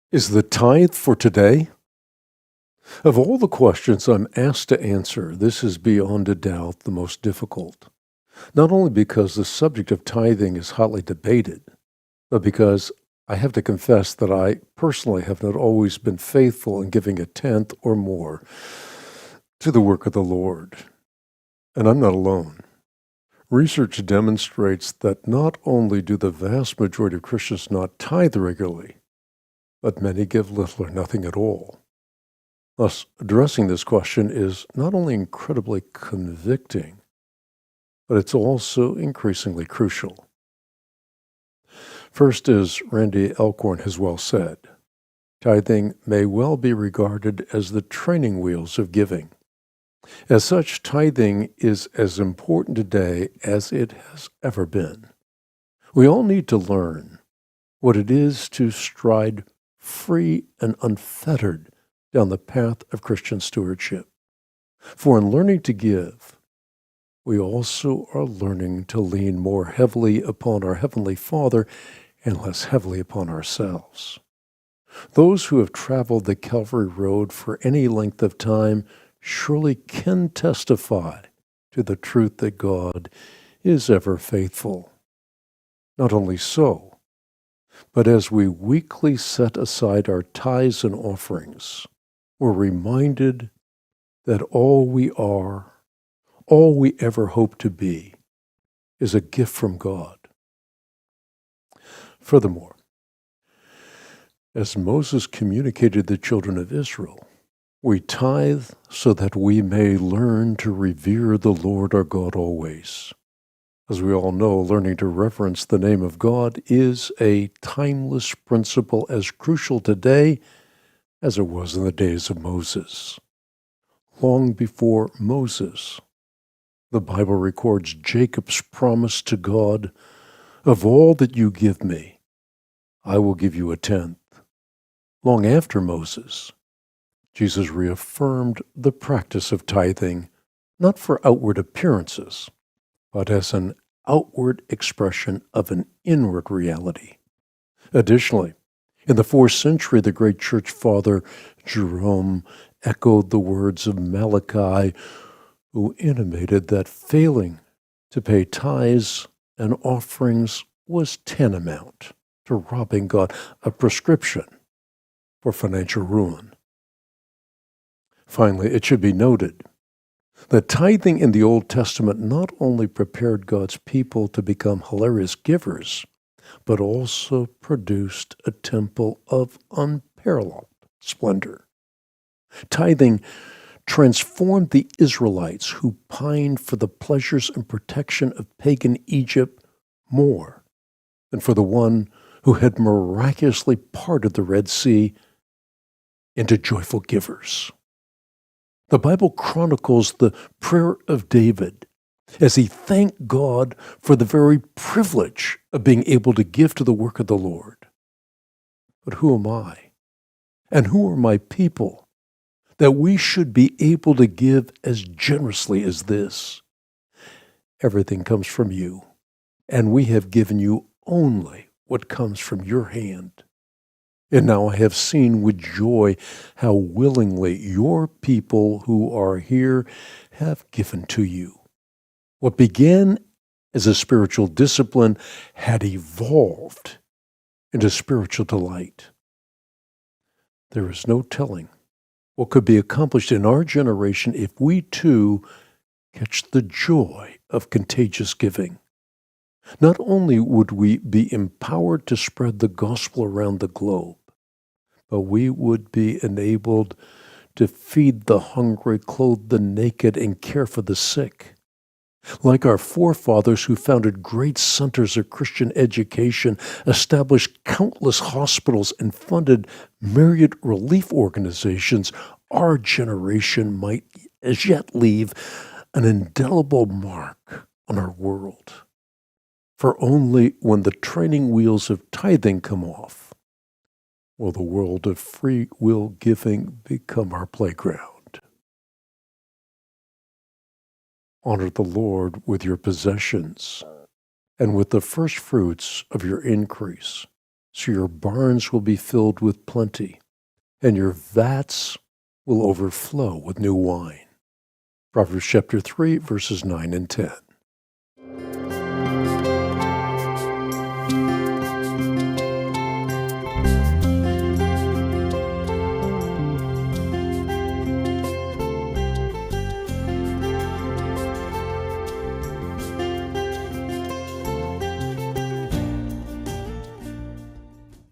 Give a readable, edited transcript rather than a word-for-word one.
Is the tithe for today? Of all the questions I'm asked to answer, this is beyond a doubt the most difficult. Not only because the subject of tithing is hotly debated, but because I have to confess that I personally have not always been faithful in giving a tenth or more to the work of the Lord. And I'm not alone. Research demonstrates that not only do the vast majority of Christians not tithe regularly, but many give little or nothing at all. Thus, addressing this question is not only incredibly convicting, but it's also increasingly crucial. First, as Randy Alcorn has well said, tithing may well be regarded as the training wheels of giving. As such, tithing is as important today as it has ever been. We all need to learn what it is to stride free and unfettered down the path of Christian stewardship. For in learning to give, we also are learning to lean more heavily upon our Heavenly Father and less heavily upon ourselves. Those who have traveled the Calvary road for any length of time surely can testify to the truth that God is ever faithful. Not only so, but as we weekly set aside our tithes and offerings, we're reminded that all we are, all we ever hope to be, is a gift from God. Furthermore, as Moses communicated to the children of Israel, we tithe so that we may learn to revere the Lord our God always. As we all know, learning to reverence the name of God is a timeless principle as crucial today as it was in the days of Moses. Long before Moses, the Bible records Jacob's promise to God, "Of all that you give me, I will give you a tenth." Long after Moses, Jesus reaffirmed the practice of tithing, not for outward appearances, but as an outward expression of an inward reality. Additionally, in the 4th century, the great church father Jerome echoed the words of Malachi, who intimated that failing to pay tithes and offerings was tantamount to robbing God, a prescription for financial ruin. Finally, it should be noted that tithing in the Old Testament not only prepared God's people to become hilarious givers, but also produced a temple of unparalleled splendor. Tithing transformed the Israelites who pined for the pleasures and protection of pagan Egypt more than for the one who had miraculously parted the Red Sea into joyful givers. The Bible chronicles the prayer of David as he thanked God for the very privilege of being able to give to the work of the Lord. But who am I? And who are my people that we should be able to give as generously as this? Everything comes from you, and we have given you only what comes from your hand. And now I have seen with joy how willingly your people who are here have given to you. What began as a spiritual discipline had evolved into spiritual delight. There is no telling what could be accomplished in our generation if we too catch the joy of contagious giving. Not only would we be empowered to spread the gospel around the globe, but we would be enabled to feed the hungry, clothe the naked, and care for the sick. Like our forefathers who founded great centers of Christian education, established countless hospitals, and funded myriad relief organizations, our generation might as yet leave an indelible mark on our world. For only when the training wheels of tithing come off will the world of free will giving become our playground. Honor the Lord with your possessions and with the first fruits of your increase, so your barns will be filled with plenty, and your vats will overflow with new wine. Proverbs chapter 3, verses 9 and 10.